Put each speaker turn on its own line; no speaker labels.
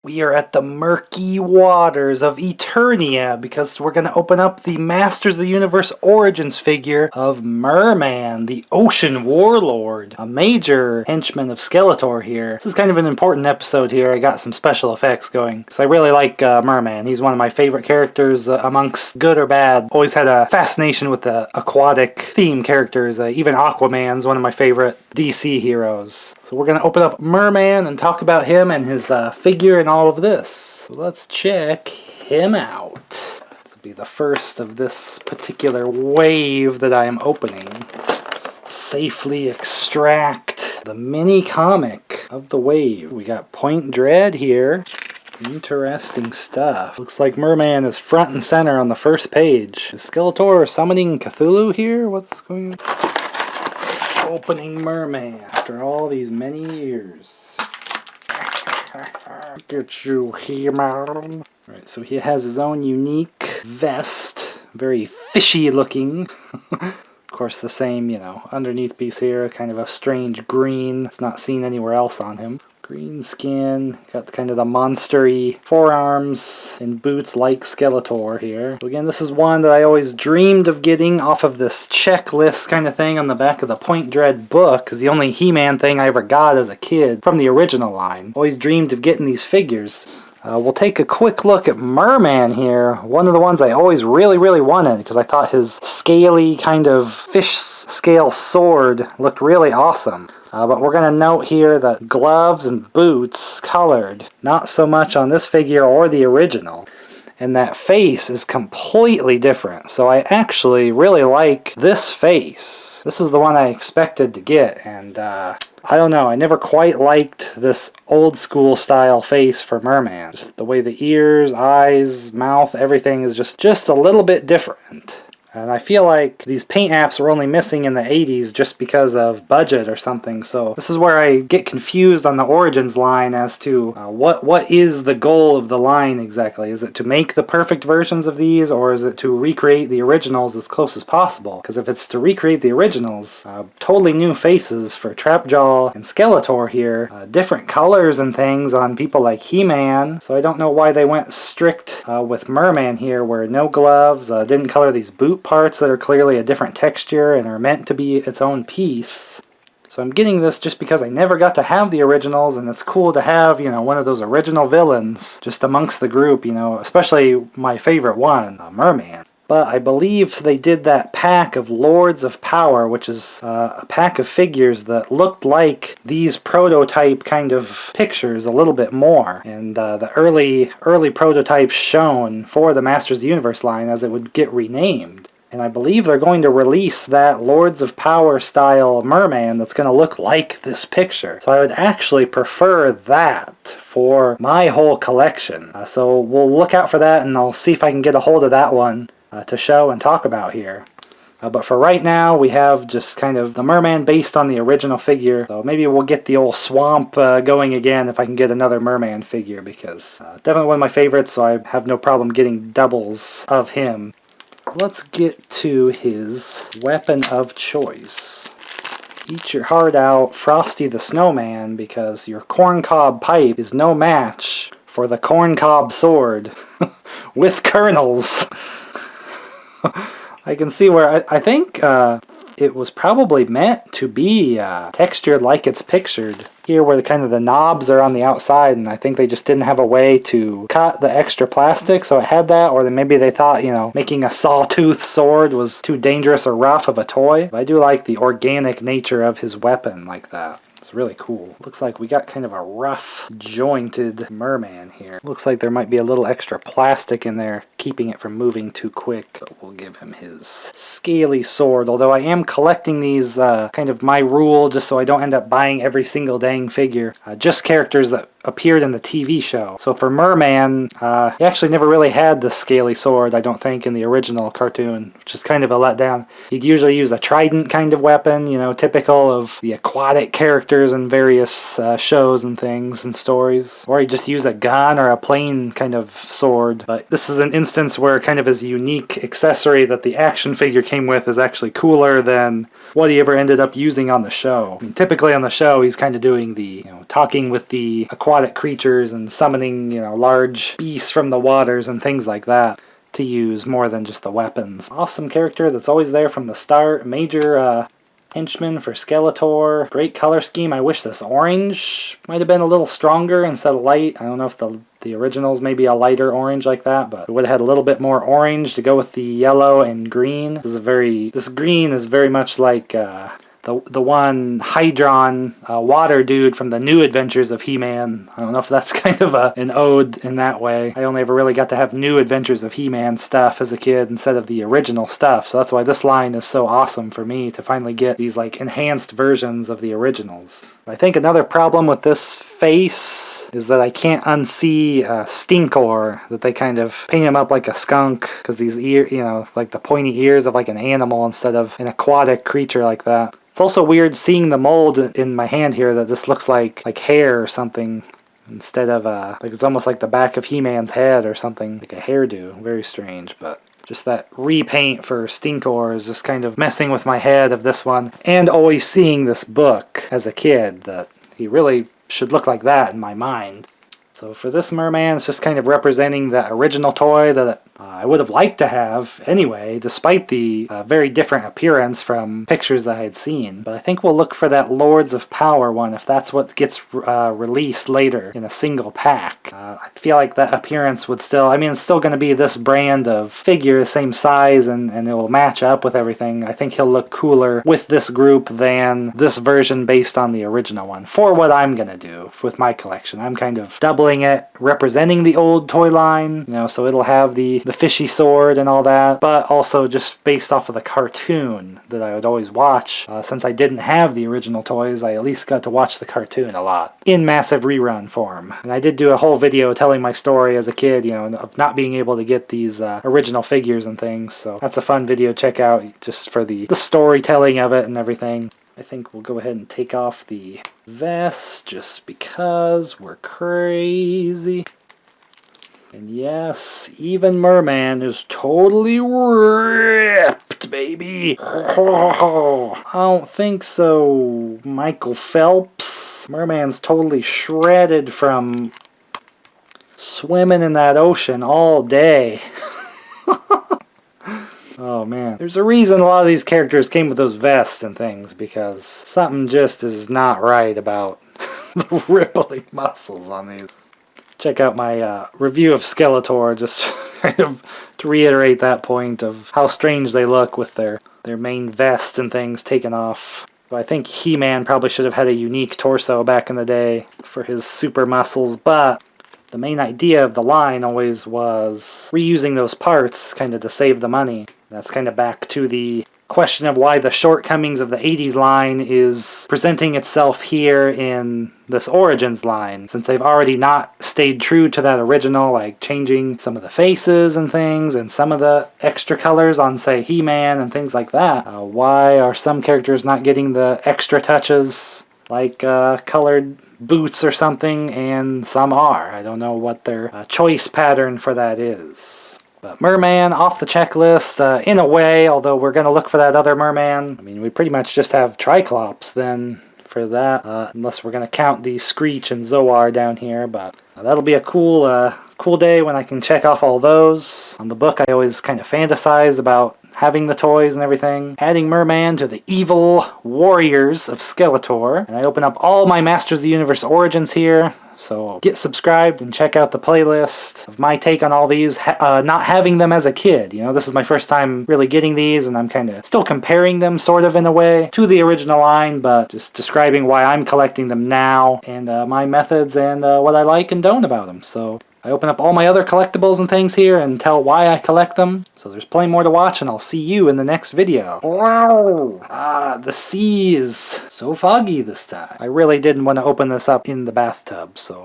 We are at the murky waters of Eternia because we're going to open up the Masters of the Universe Origins figure of Mer-Man, the Ocean Warlord, a major henchman of Skeletor here. This is kind of an important episode here. I got some special effects going because I really like Mer-Man. He's one of my favorite characters amongst good or bad. Always had a fascination with the aquatic theme characters. Even Aquaman's one of my favorite DC heroes. So we're going to open up Mer-Man and talk about him and his figure and all of this. So let's check him out. This will be the first of this particular wave that I am opening. Safely extract the mini comic of the wave. We got Point Dread here. Interesting stuff. Looks like Mer-Man is front and center on the first page. Is Skeletor summoning Cthulhu here? What's going on? Opening Mer-Man after all these many years. Get you here, man. Alright, so he has his own unique vest. Very fishy looking. Of course, the same, underneath piece here. Kind of a strange green. It's not seen anywhere else on him. Green skin, got kind of the monster-y forearms and boots like Skeletor here. So again, this is one that I always dreamed of getting off of this checklist kind of thing on the back of the Point Dread book, because the only He-Man thing I ever got as a kid from the original line. Always dreamed of getting these figures. We'll take a quick look at Mer-Man here. One of the ones I always really wanted because I thought his scaly kind of fish scale sword looked really awesome. But we're going to note here that gloves and boots colored. Not so much on this figure or the original. And that face is completely different. So I actually really like this face. This is the one I expected to get. And I don't know, I never quite liked this old school style face for Mer-Man. Just the way the ears, eyes, mouth, everything is just a little bit different. And I feel like these paint apps were only missing in the 80s just because of budget or something. So this is where I get confused on the Origins line as to what is the goal of the line exactly. Is it to make the perfect versions of these, or is it to recreate the originals as close as possible? Because if it's to recreate the originals, totally new faces for Trapjaw and Skeletor here. Different colors and things on people like He-Man. So I don't know why they went strict with Mer-Man here, where no gloves, didn't color these boot parts that are clearly a different texture and are meant to be its own piece. So I'm getting this just because I never got to have the originals, and it's cool to have, one of those original villains just amongst the group, especially my favorite one, Mer-Man. But I believe they did that pack of Lords of Power, which is a pack of figures that looked like these prototype kind of pictures a little bit more. And the early prototypes shown for the Masters of the Universe line as it would get renamed. And I believe they're going to release that Lords of Power style Mer-Man that's going to look like this picture. So I would actually prefer that for my whole collection. So we'll look out for that, and I'll see if I can get a hold of that one to show and talk about here. But for right now, we have just kind of the Mer-Man based on the original figure. So maybe we'll get the old swamp going again if I can get another Mer-Man figure, because definitely one of my favorites, so I have no problem getting doubles of him. Let's get to his weapon of choice. Eat your heart out, Frosty the Snowman, because your corncob pipe is no match for the corncob sword with kernels. I can see where I think it was probably meant to be textured like it's pictured. Here where the knobs are on the outside, and I think they just didn't have a way to cut the extra plastic, so it had that, or then maybe they thought, making a sawtooth sword was too dangerous or rough of a toy. But I do like the organic nature of his weapon like that. It's really cool. Looks like we got kind of a rough, jointed Mer-Man here. Looks like there might be a little extra plastic in there, keeping it from moving too quick. But we'll give him his scaly sword, although I am collecting these kind of my rule, just so I don't end up buying every single dang figure. Just characters that appeared in the TV show. So for Mer-Man, he actually never really had the scaly sword, I don't think, in the original cartoon, which is kind of a letdown. He'd usually use a trident kind of weapon, typical of the aquatic characters in various shows and things and stories. Or he'd just use a gun gun or a plain kind of sword. But this is an instance where kind of his unique accessory that the action figure came with is actually cooler than what he ever ended up using on the show. I mean, typically on the show, he's kind of doing the, talking with the aquatic creatures and summoning, large beasts from the waters and things like that to use more than just the weapons. Awesome character that's always there from the start. Major henchman for Skeletor. Great color scheme. I wish this orange might have been a little stronger instead of light. I don't know if the original's maybe a lighter orange like that, but it would have had a little bit more orange to go with the yellow and green. This green is very much like the one Hydron water dude from the New Adventures of He-Man. I don't know if that's kind of an ode in that way. I only ever really got to have New Adventures of He-Man stuff as a kid instead of the original stuff, so that's why this line is so awesome for me to finally get these like enhanced versions of the originals. I think another problem with this face is that I can't unsee Stinkor, that they kind of paint him up like a skunk because these ears, like the pointy ears of like an animal instead of an aquatic creature like that. It's also weird seeing the mold in my hand here that this looks like hair or something instead of like it's almost like the back of He-Man's head or something, like a hairdo. Very strange, but just that repaint for Stinkor is just kind of messing with my head of this one, and always seeing this book as a kid that he really should look like that in my mind. So for this Mer-Man, it's just kind of representing the original toy that I would have liked to have anyway, despite the very different appearance from pictures that I had seen. But I think we'll look for that Lords of Power one if that's what gets released later in a single pack. I feel like that appearance would still, it's still going to be this brand of figure, same size, and it will match up with everything. I think he'll look cooler with this group than this version based on the original one, for what I'm going to do with my collection. I'm kind of doubling it, representing the old toy line, so it'll have the fishy sword and all that, but also just based off of the cartoon that I would always watch. Since I didn't have the original toys, I at least got to watch the cartoon a lot in massive rerun form. And I did do a whole video telling my story as a kid, of not being able to get these original figures and things, so that's a fun video to check out just for the storytelling of it and everything. I think we'll go ahead and take off the vest just because we're crazy. And yes, even Mer-Man is totally ripped, baby. I don't think so, Michael Phelps. Mer-Man's totally shredded from swimming in that ocean all day. Oh man, there's a reason a lot of these characters came with those vests and things, because something just is not right about the rippling muscles on these. Check out my review of Skeletor, just kind of to reiterate that point of how strange they look with their main vest and things taken off. So I think He-Man probably should have had a unique torso back in the day for his super muscles, but the main idea of the line always was reusing those parts kind of to save the money. That's kind of back to the question of why the shortcomings of the 80s line is presenting itself here in this Origins line, since they've already not stayed true to that original, like changing some of the faces and things and some of the extra colors on, say, He-Man and things like that. Why are some characters not getting the extra touches, like colored boots or something, and some are? I don't know what their choice pattern for that is. But Mer-Man off the checklist in a way, although we're going to look for that other Mer-Man. We pretty much just have Triclops then for that, unless we're going to count the Screech and Zoar down here, but that'll be a cool day when I can check off all those. On the book I always kind of fantasize about having the toys and everything, adding Mer-Man to the evil warriors of Skeletor, and I open up all my Masters of the Universe Origins here, so get subscribed and check out the playlist of my take on all these, not having them as a kid. This is my first time really getting these, and I'm kind of still comparing them sort of in a way to the original line, but just describing why I'm collecting them now, and my methods and what I like and don't about them. So I open up all my other collectibles and things here and tell why I collect them. So there's plenty more to watch, and I'll see you in the next video. Wow! The sea is so foggy this time. I really didn't want to open this up in the bathtub, so...